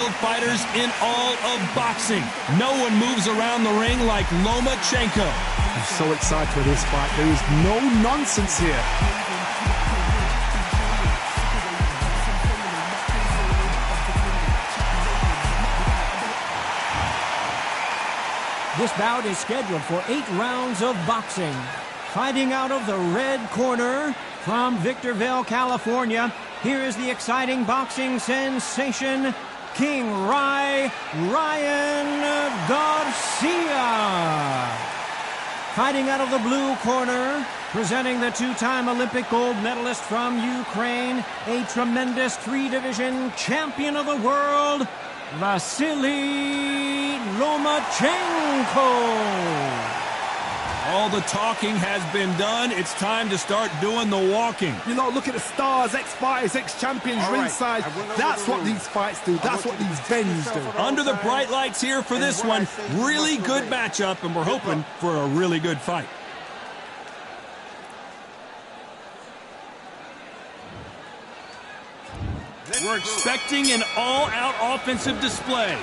Fighters in all of boxing. No one moves around the ring like Lomachenko. I'm so excited for this fight. There is no nonsense here. This bout is scheduled for 8 rounds of boxing. Fighting out of the red corner from Victorville, California, here is the exciting boxing sensation, King Ryan Garcia. Fighting out of the blue corner, presenting the 2-time Olympic gold medalist from Ukraine, a tremendous 3-division champion of the world, Vasily Lomachenko. All the talking has been done. It's time to start doing the walking. You know, look at the stars, ex-fighters, ex-champions ringside. That's what these fights do. That's what these venues do. Under the bright lights here for this one. Really good matchup, and we're hoping for a really good fight. We're expecting an all-out offensive display.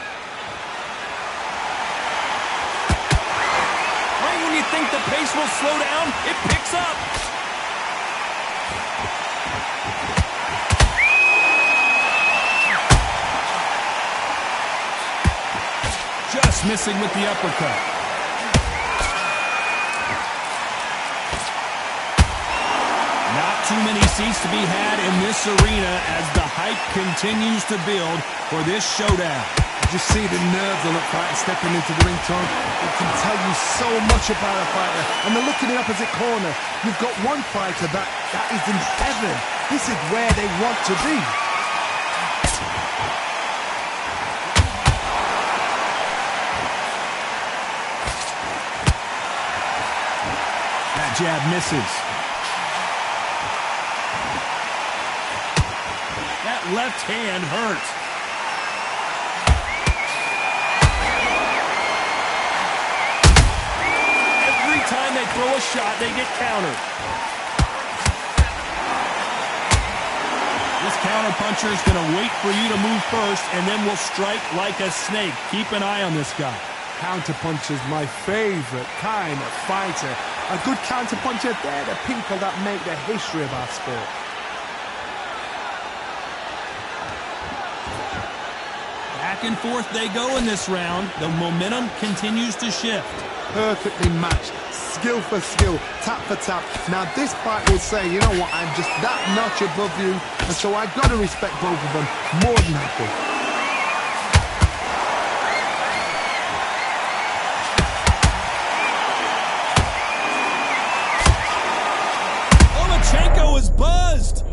When you think the pace will slow down, it picks up. Just missing with the uppercut. Not too many seats to be had in this arena as the hype continues to build for this showdown. Just see the nerves on a fighter stepping into the ring, Tom. It can tell you so much about a fighter. And then look in the opposite corner. You've got one fighter that is in heaven. This is where they want to be. That jab misses. That left hand hurts. Time they throw a shot, they get countered. This counter puncher is going to wait for you to move first and then will strike like a snake. Keep an eye on this guy. Counter puncher's my favorite kind of fighter. A good counter puncher, they're the people that make the history of our sport. Back and forth they go in this round. The momentum continues to shift. Perfectly matched, skill for skill, tap for tap. Now this fight will say, you know what, I'm just that notch above you, and so I've got to respect both of them more than happy. Lomachenko is buzzed.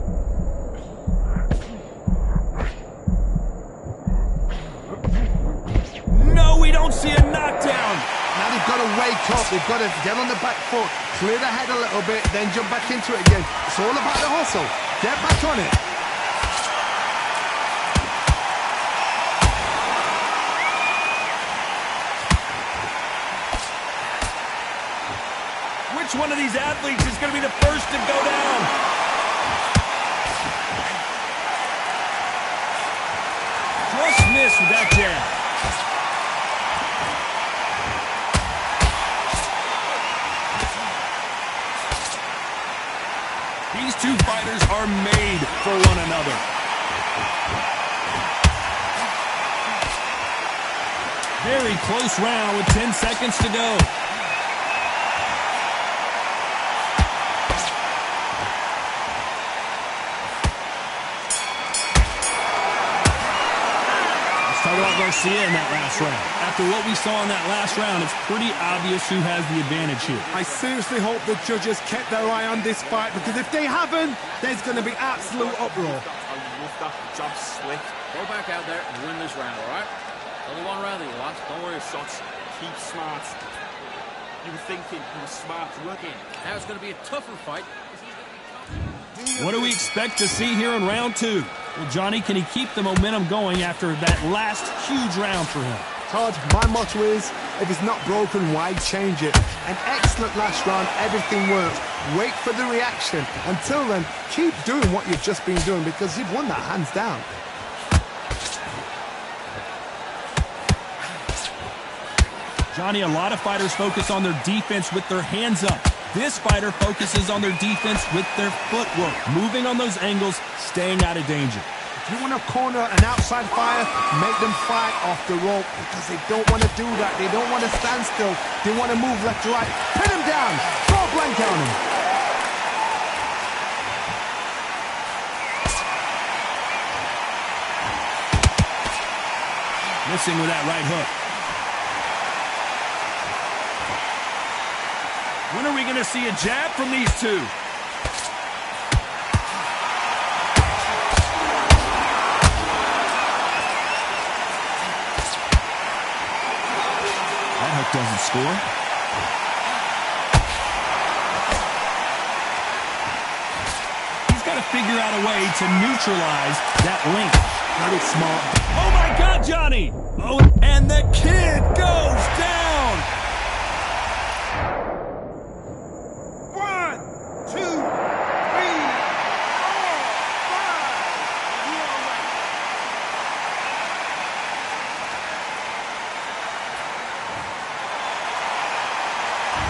No, we don't see a knockdown. Now they've got to wake up, they've got to get on the back foot, clear the head a little bit, then jump back into it again. It's all about the hustle. Get back on it. Which one of these athletes is going to be the first to go down? Just missed with that jab. These two fighters are made for one another. Very close round with 10 seconds to go. Let's talk about Garcia in that last round. After what we saw in that last round, it's pretty obvious who has the advantage here. I seriously hope the judges kept their eye on this fight, because if they haven't, there's going to be absolute uproar. I love that job slick. Go back out there and win this round, all right? Only one round of you, lads. Don't worry of shots. Keep smart. You were thinking, you were smart working. Now it's going to be a tougher fight. What do we expect to see here in round 2? Well, Johnny, can he keep the momentum going after that last huge round for him? Todd, my motto is, if it's not broken, why change it? An excellent last round, everything worked. Wait for the reaction. Until then, keep doing what you've just been doing, because you've won that hands down. Johnny, a lot of fighters focus on their defense with their hands up. This fighter focuses on their defense with their footwork, moving on those angles, staying out of danger. If you want to corner an outside fighter, make them fight off the rope because they don't want to do that. They don't want to stand still. They want to move left to right. Pin him down. Throw a blank on him. Missing with that right hook. When are we going to see a jab from these two? That hook doesn't score. He's got to figure out a way to neutralize that link. Very smart. Oh my God, Johnny! Oh, and the kid goes down! 1, 2, 3, 4, 5.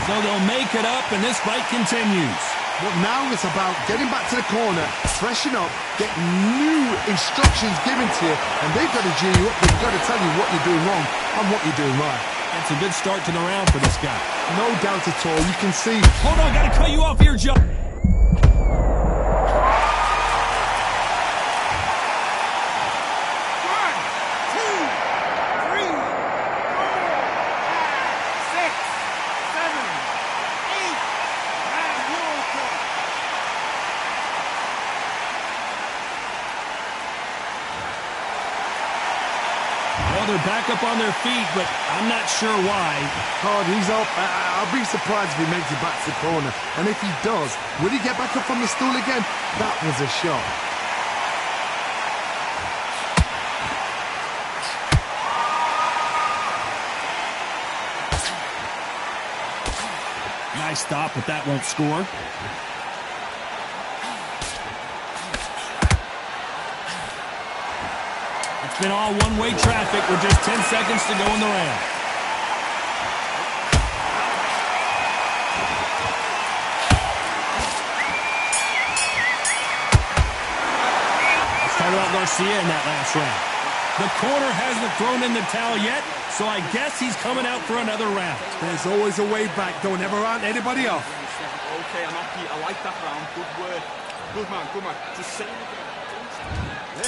So they'll make it up, and this fight continues. But now it's about getting back to the corner, freshen up, get new instructions given to you, and they've got to G you up. They've got to tell you what you're doing wrong and what you're doing right. That's a good start to the round for this guy. No doubt at all. You can see. Hold on, gotta cut you off here, Joe. Well, they're back up on their feet, but I'm not sure why. God, he's up. I'll be surprised if he makes it back to the corner. And if he does, will he get back up on the stool again? That was a shot. Nice stop, but that won't score. It's been all one-way traffic with just 10 seconds to go in the round. Let's talk about Garcia in that last round. The corner hasn't thrown in the towel yet, so I guess he's coming out for another round. There's always a way back. Don't ever round anybody off. Okay, I'm happy. I like that round. Good work. Good man, good man. Just say it again.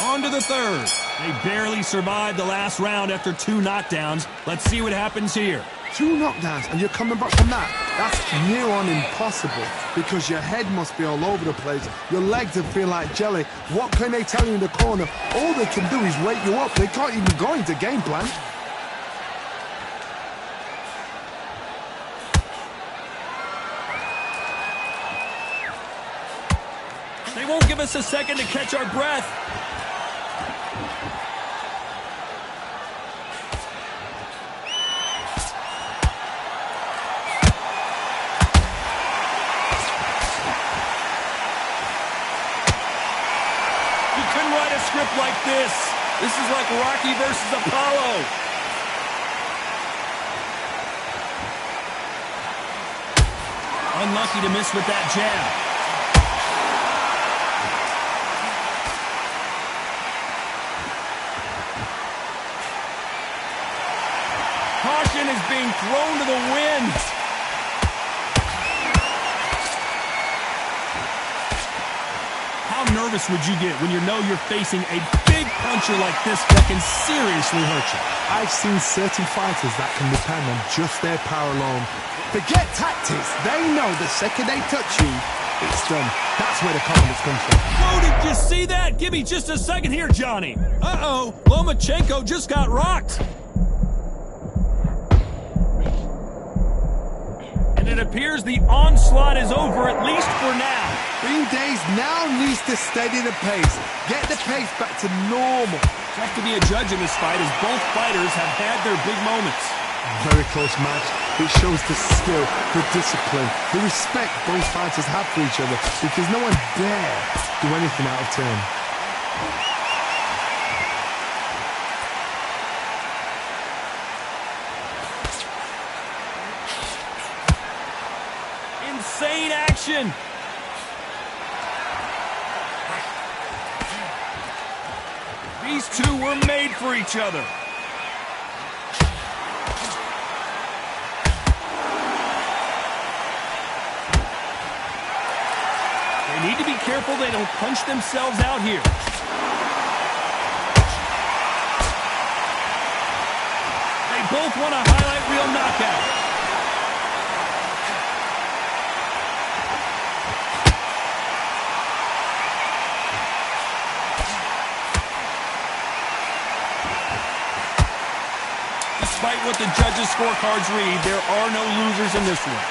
On to the third. They barely survived the last round after 2 knockdowns. Let's see what happens here. 2 knockdowns and you're coming back from that. That's near on impossible because your head must be all over the place. Your legs will feel like jelly. What can they tell you in the corner? All they can do is wake you up. They can't even go into game plan. They won't give us a second to catch our breath. You couldn't write a script like this. This is like Rocky versus Apollo. Unlucky to miss with that jab. Caution is being thrown to the wind. How nervous would you get when you know you're facing a big puncher like this that can seriously hurt you? I've seen certain fighters that can depend on just their power alone. Forget tactics. They know the second they touch you, it's done. That's where the confidence comes from. Whoa, did you see that? Give me just a second here, Johnny. Uh-oh, Lomachenko just got rocked. And it appears the onslaught is over, at least for now. Green Days now needs to steady the pace. Get the pace back to normal. Tough to be a judge in this fight as both fighters have had their big moments. Very close match. It shows the skill, the discipline, the respect both fighters have for each other because no one dare do anything out of turn. insane action. These two were made for each other. They need to be careful they don't punch themselves out here. They both want a highlight reel knockout. Despite what the judges' scorecards read, there are no losers in this one.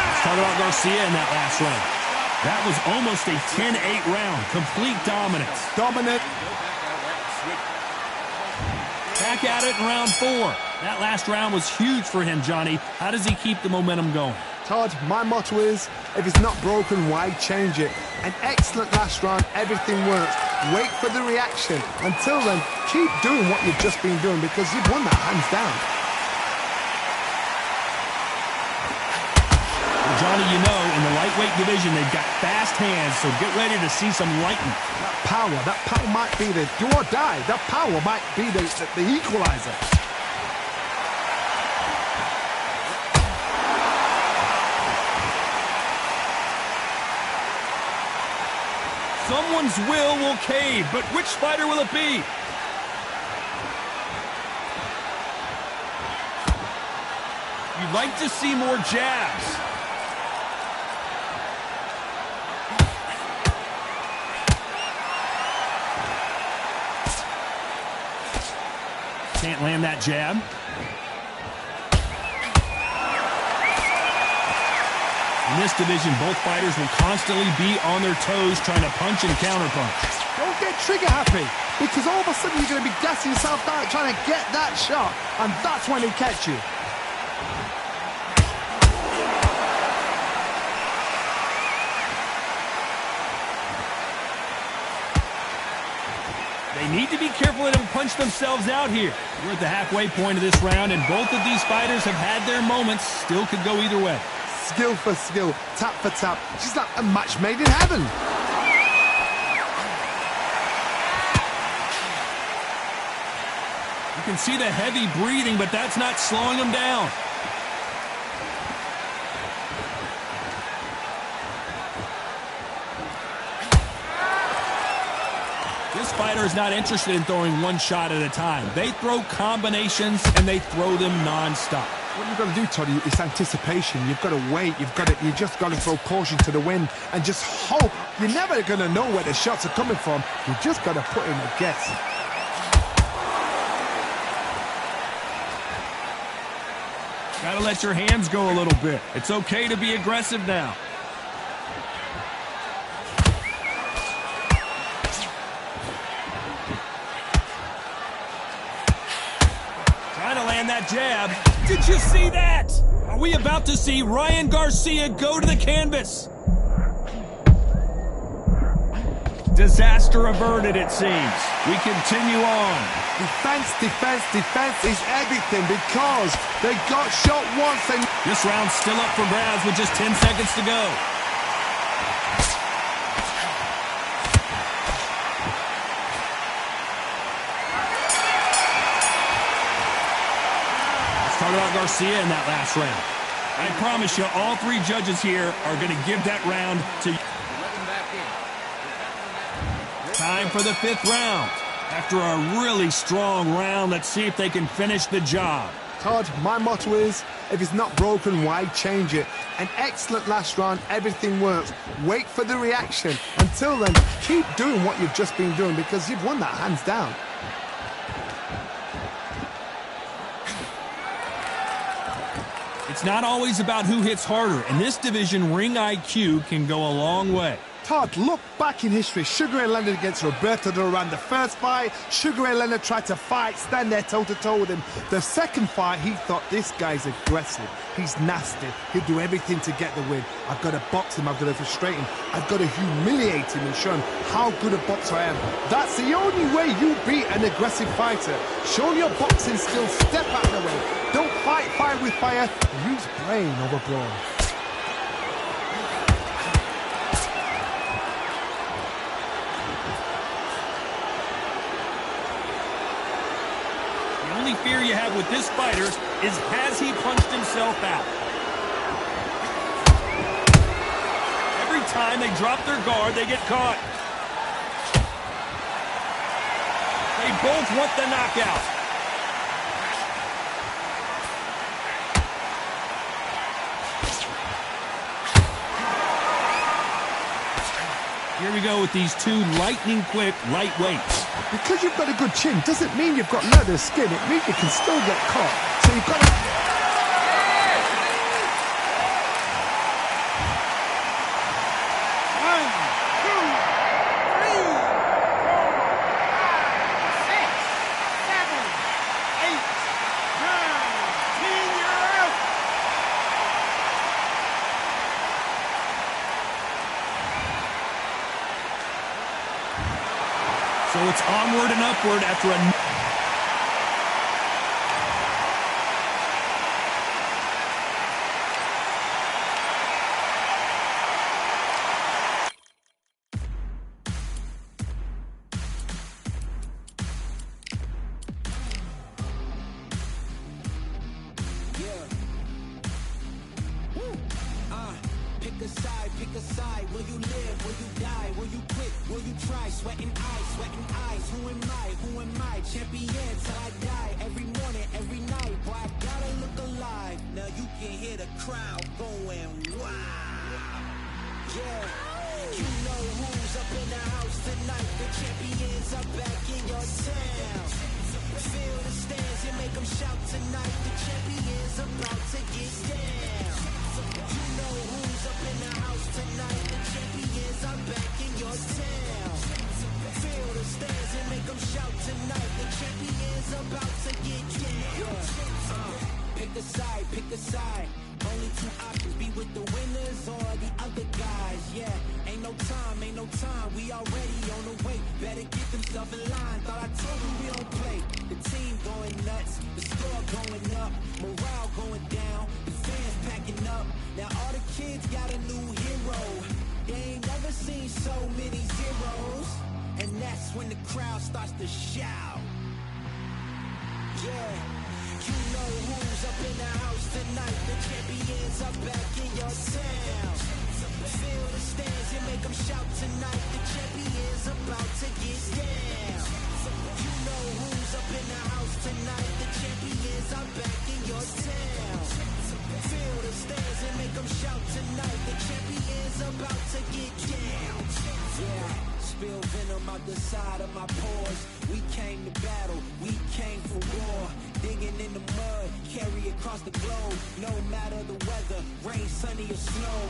Let's talk about Garcia in that last round. That was almost a 10-8 round. Complete dominance. Dominant. Back at it in round 4. That last round was huge for him, Johnny. How does he keep the momentum going? Todd, my motto is, if it's not broken, why change it? An excellent last round, everything works. Wait for the reaction. Until then, keep doing what you've just been doing because you've won that hands down. Well, Johnny, you know, in the lightweight division, they've got fast hands, so get ready to see some lightning. That power might be the do or die. That power might be the equalizer. Someone's will cave, but which fighter will it be? You'd like to see more jabs. Can't land that jab. In this division, both fighters will constantly be on their toes trying to punch and counterpunch. Don't get trigger happy, because all of a sudden you're going to be gassing yourself out trying to get that shot, and that's when he catch you. They need to be careful they don't punch themselves out here. We're at the halfway point of this round, and both of these fighters have had their moments. Still could go either way. Skill for skill, tap for tap. Just like a match made in heaven. You can see the heavy breathing, but that's not slowing him down. This fighter is not interested in throwing one shot at a time. They throw combinations, and they throw them non-stop. What you've got to do, Toddy, is anticipation. You've got to wait. You just got to throw caution to the wind and just hope. You're never going to know where the shots are coming from. You just got to put in a guess. Got to let your hands go a little bit. It's okay to be aggressive now. Trying to land that jab. Did you see that? Are we about to see Ryan Garcia go to the canvas? Disaster averted, it seems. We continue on. Defense, defense, defense is everything because they got shot once and... This round's still up for grabs with just 10 seconds to go. Talk about Garcia in that last round. I promise you, all three judges here are going to give that round to you. Time for the 5th round. After a really strong round, let's see if they can finish the job. Todd, my motto is, if it's not broken, why change it? An excellent last round, everything works. Wait for the reaction. Until then, keep doing what you've just been doing because you've won that hands down. It's not always about who hits harder. In this division, ring IQ can go a long way. Todd, look back in history. Sugar Ray Leonard against Roberto Duran. The first fight, Sugar Ray Leonard tried to fight, stand there toe-to-toe with him. The second fight, he thought, this guy's aggressive. He's nasty. He'll do everything to get the win. I've got to box him. I've got to frustrate him. I've got to humiliate him and show him how good a boxer I am. That's the only way you beat an aggressive fighter. Show your boxing skills. Step out of the way. Don't fight fire with fire. Use brain over brawn. The only fear you have with this fighter is, has he punched himself out? Every time they drop their guard, they get caught. They both want the knockout. Here we go with these two lightning-quick lightweights. Because you've got a good chin doesn't mean you've got leather skin. It means you can still get caught. So you've got to... So it's onward and upward after a... Pick a side. Will you live? Will you die? Will you quit? Will you try? Sweating eyes. Who am I? Who am I? Champion till I die. Every morning, every night. Boy, I gotta look alive. Now you can hear the crowd going wow. Yeah. You know who's up in the house tonight. The champions are back in your town. Feel the stands and make them shout tonight. The champions about to get down. You know who's up in the house tonight. The champions are back in your town. Feel the stands and make them shout tonight. The champions about to get down. Pick a side. Only two options, be with the winners or the other guys. Yeah, ain't no time. We already on the way. Better get themselves in line. Thought I told you we don't play. The team going nuts, the score going up, morale going down, the fans packing up. Now all the kids got a new hero. They ain't never seen so many zeros. And that's when the crowd starts to shout. Yeah, you know who's up in the house tonight. The champions are back in your town. Feel the stands and make them shout tonight. The champions about to get down. You know who's up in the house tonight. The champions are back in your town. Feel the stands and make them shout tonight. The champions about to get down. Yeah, spill venom out the side of my pores. We came to battle, we came for war. Digging in the mud, carry across the globe. No matter the weather, rain, sunny or snow.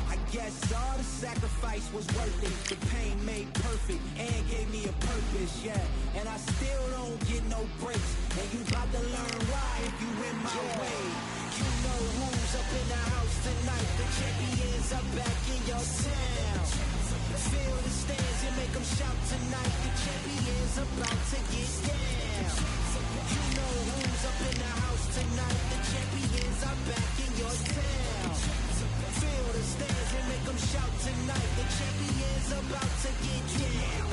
I guess all the sacrifice was worth it. The pain made perfect and gave me a purpose, yeah. And I still don't get no breaks. And you about to learn why if you in my way. You know who's up in the house tonight. The champions are back in your town. Feel the stands and make them shout tonight. The champions about to get down. You know who's up in the house tonight. The champions are back in your town. Feel the stands and make them shout tonight. The champions about to get down.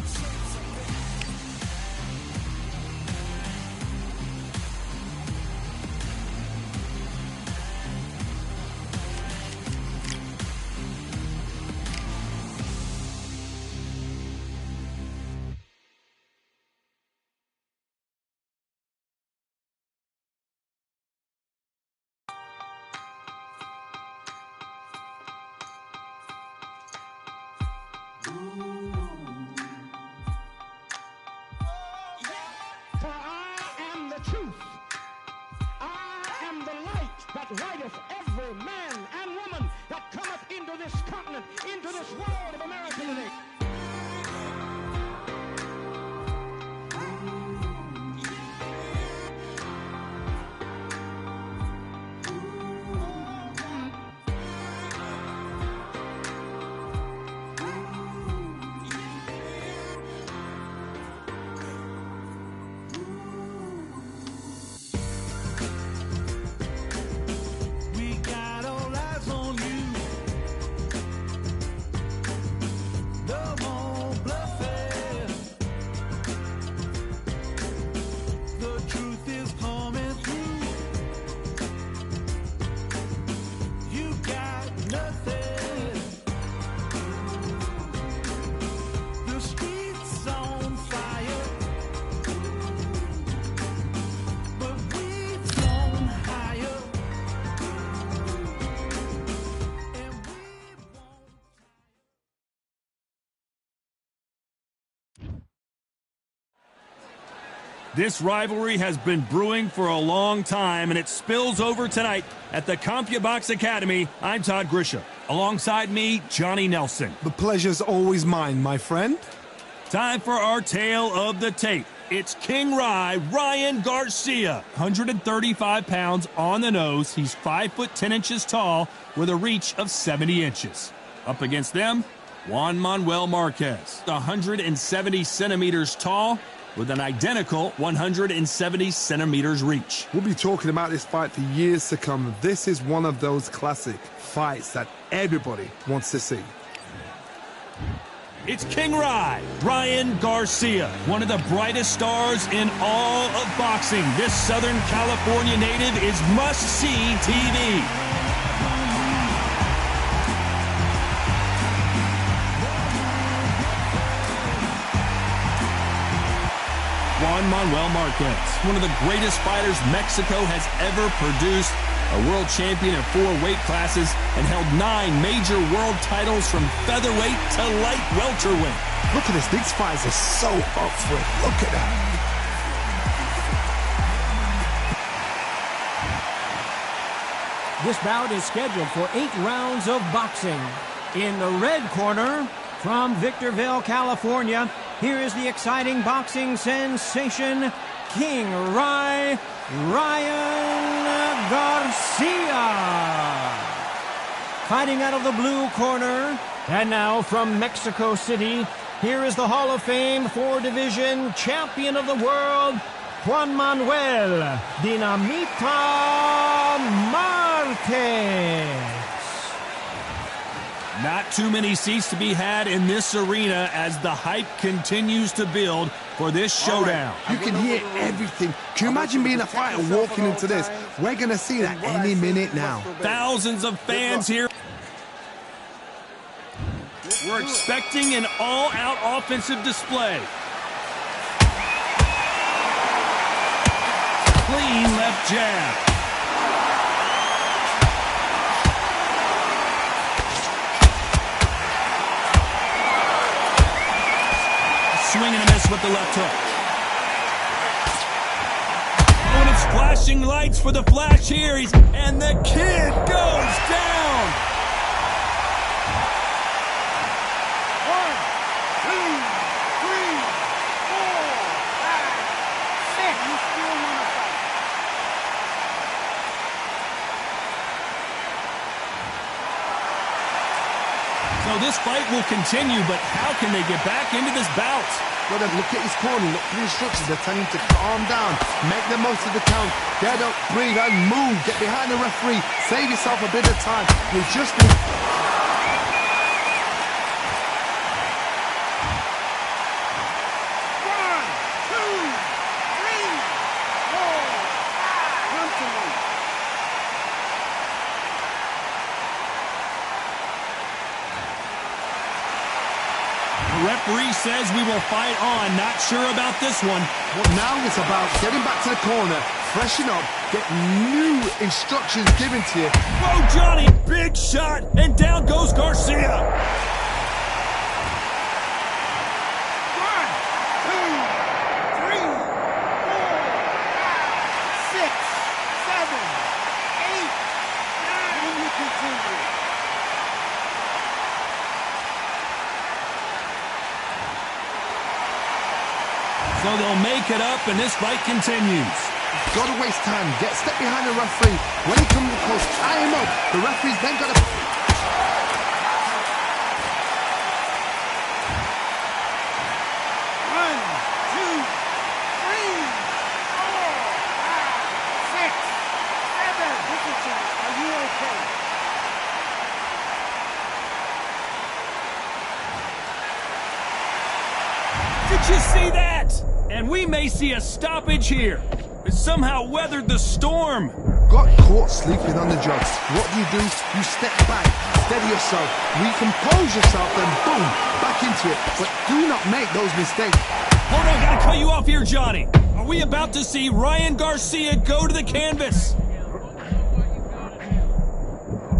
For I am the truth. I am the light that lighteth every man and woman that cometh into this continent, into this world of America today. This rivalry has been brewing for a long time, and it spills over tonight at the CompuBox Academy. I'm Todd Grisham. Alongside me, Johnny Nelson. The pleasure's always mine, my friend. Time for our tale of the tape. It's King Ryan Garcia. 135 pounds on the nose. He's 5 foot 10 inches tall with a reach of 70 inches. Up against them, Juan Manuel Marquez. 170 centimeters tall with an identical 170 centimeters reach. We'll be talking about this fight for years to come. This is one of those classic fights that everybody wants to see. It's King Ryan Garcia, one of the brightest stars in all of boxing. This Southern California native is must-see TV. Juan Manuel Marquez, one of the greatest fighters Mexico has ever produced, a world champion in 4 weight classes, and held 9 major world titles from featherweight to light welterweight. Look at this. These fighters are so up for it. Look at that. This bout is scheduled for 8 rounds of boxing. In the red corner, from Victorville, California, here is the exciting boxing sensation, King Ryan Garcia. Fighting out of the blue corner, and now from Mexico City, here is the Hall of Fame 4-division champion of the world, Juan Manuel Dinamita Marquez. Not too many seats to be had in this arena as the hype continues to build for this showdown. You can hear everything. Can you imagine being a fighter walking into this? We're going to see that any minute now. Thousands of fans here. We're expecting an all-out offensive display. Clean left jab. Swing and a miss with the left hook. Oh, and it's flashing lights for the flash here. And the kid goes down. 1, 2, 3, 4, 5, 6. You still want to fight. So this fight will continue, but how can they get back into this bout? Well, then look at his corner, look for the instructions. They're telling him to calm down, make the most of the count, get up, breathe, and move. Get behind the referee, save yourself a bit of time. You just need... The referee says we will fight on. Not sure about this one. Well, now it's about getting back to the corner, freshen up, get new instructions given to you. Whoa, Johnny! Big shot, and down goes Garcia. 1, 2, 3, 4, 5, 6, 7, 8. When you continue. So they'll make it up, and this fight continues. Got to waste time. Get a step behind the referee. When he comes close, tie him up. The referee's then got to... 1, 2, 3, 4, 5, 6, 7. Are you okay? Did you see that? And we may see a stoppage here. It somehow weathered the storm. Got caught sleeping on the job. What do? You step back, steady yourself, recompose yourself, then boom, back into it. But do not make those mistakes. Hold on, gotta cut you off here, Johnny. Are we about to see Ryan Garcia go to the canvas?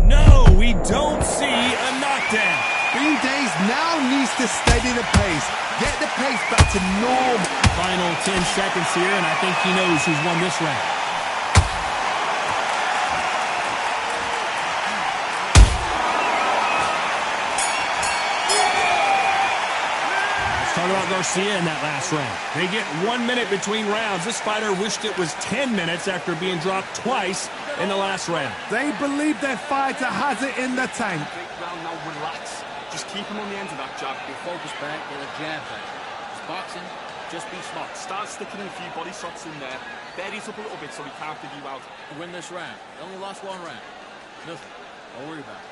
No, we don't see a knockdown. B-Days now needs to steady the pace. Get the pace back to normal. Final 10 seconds here, and I think he knows who's won this round. Let's talk about Garcia in that last round. They get 1 minute between rounds. This fighter wished it was 10 minutes after being dropped twice in the last round. They believe their fighter has it in the tank. Now relax. Just keep him on the end of that jab. Your focus back, get a jab back. It's boxing, just be smart. Start sticking in a few body shots in there. Bury it up a little bit so he can't dig you out. Win this round. You only lost 1 round. Nothing. Don't worry about it.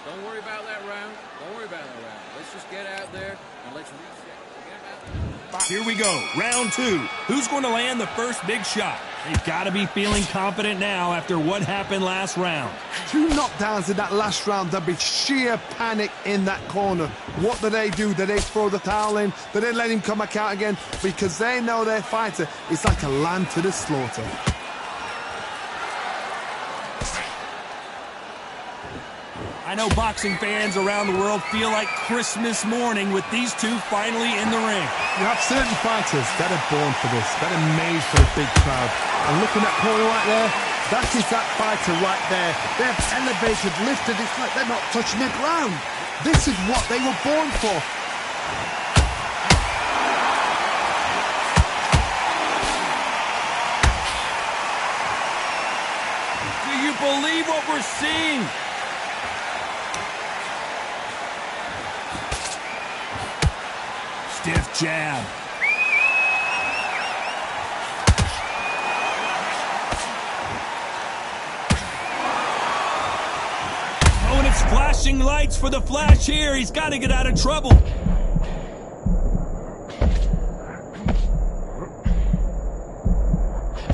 Don't worry about that round. Don't worry about that round. Let's just get out there and let's reset. Forget about that. Here we go, round 2. Who's going to land the first big shot? They've got to be feeling confident now after what happened last round. 2 knockdowns in that last round. There'll be sheer panic in that corner. What do? Do they throw the towel in? Do they let him come back out again? Because they know their fighter is like a lamb to the slaughter. I know boxing fans around the world feel like Christmas morning with these two finally in the ring. You have certain fighters that are born for this, that are made for a big crowd. And look at that corner right there. That is that fighter right there. They're elevated, lifted. It's like they're not touching the ground. This is what they were born for. Do you believe what we're seeing? Stiff jab. Oh, and it's flashing lights for the flash here. He's got to get out of trouble.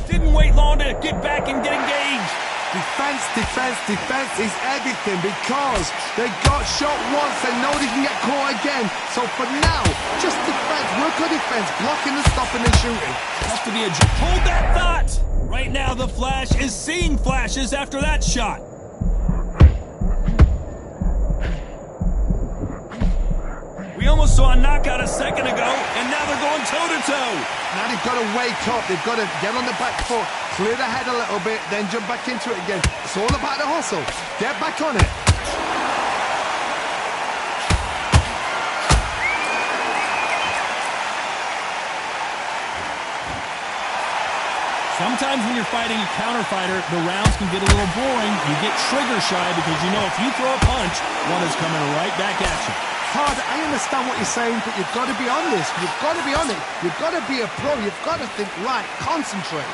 Didn't wait long to get back and get engaged. Defense, defense, defense is everything because they got shot once. They know they can get caught again. So for now, just defense, work on defense, blocking and stopping and shooting. Has to be a... Hold that thought! Right now, the Flash is seeing flashes after that shot. We almost saw a knockout a second ago, and now they're going toe-to-toe. Now they've got to wake up. They've got to get on the back foot, clear the head a little bit, then jump back into it again. It's all about the hustle. Get back on it. Sometimes when you're fighting a counter fighter, the rounds can get a little boring. You get trigger shy because you know if you throw a punch, one is coming right back at you. Hard, I understand what you're saying, but you've got to be on this. You've got to be on it. You've got to be a pro. You've got to think right. Concentrate.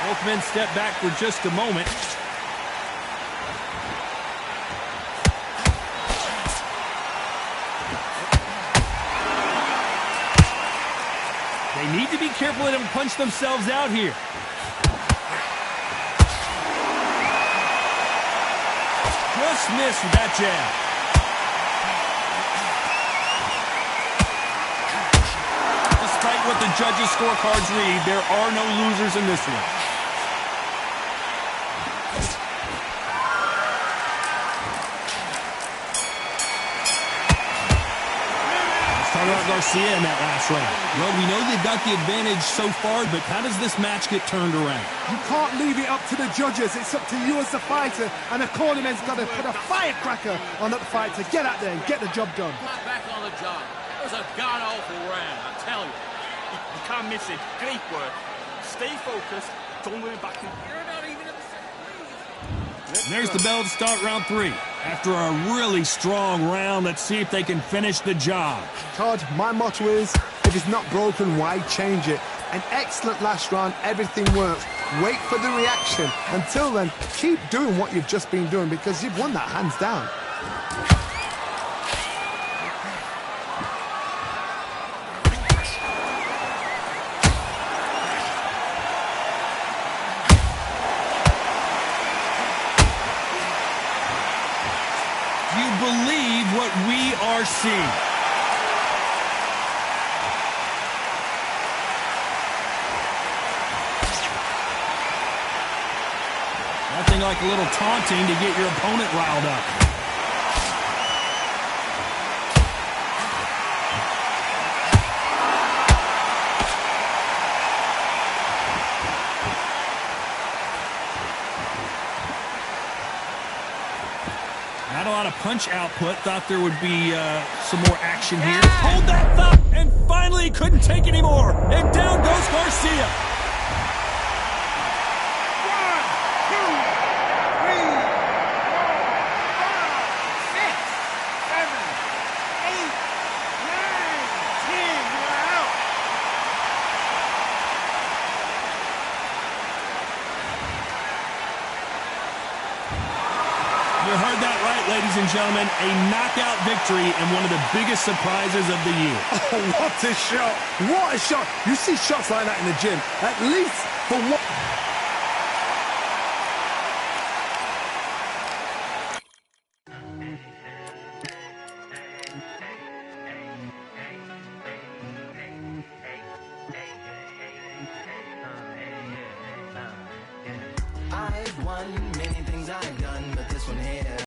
Both men step back for just a moment. They need to be careful they don't punch themselves out here. Just missed with that jab. Despite what the judges' scorecards read, there are no losers in this one. Let's talk about Garcia in that last round? Well, we know they've got the advantage so far, but how does this match get turned around? You can't leave it up to the judges. It's up to you as the fighter, and the cornerman's got to put a firecracker on that fight to get out there and get the job done. Back on the job. It was a god-awful round, I tell you. You can't miss it. Great work. Stay focused. Don't worry back in. You're not even in the second. And there's the bell to start round 3. After a really strong round, let's see if they can finish the job. Todd, my motto is, if it's not broken, why change it? An excellent last round, everything works. Wait for the reaction. Until then, keep doing what you've just been doing because you've won that hands down. Do you believe what we are seeing? Nothing like a little taunting to get your opponent riled up. Not a lot of punch output. Thought there would be some more action here. Hold that thought, and finally he couldn't take anymore. And down goes Garcia. 1, 2, 3, 4, 5, 6, 7, 8, 9, 10. You're out. You heard that right, ladies and gentlemen. A knockout victory and one of the biggest surprises of the year. Oh, what a shot. What a shot. You see shots like that in the gym, at least for one.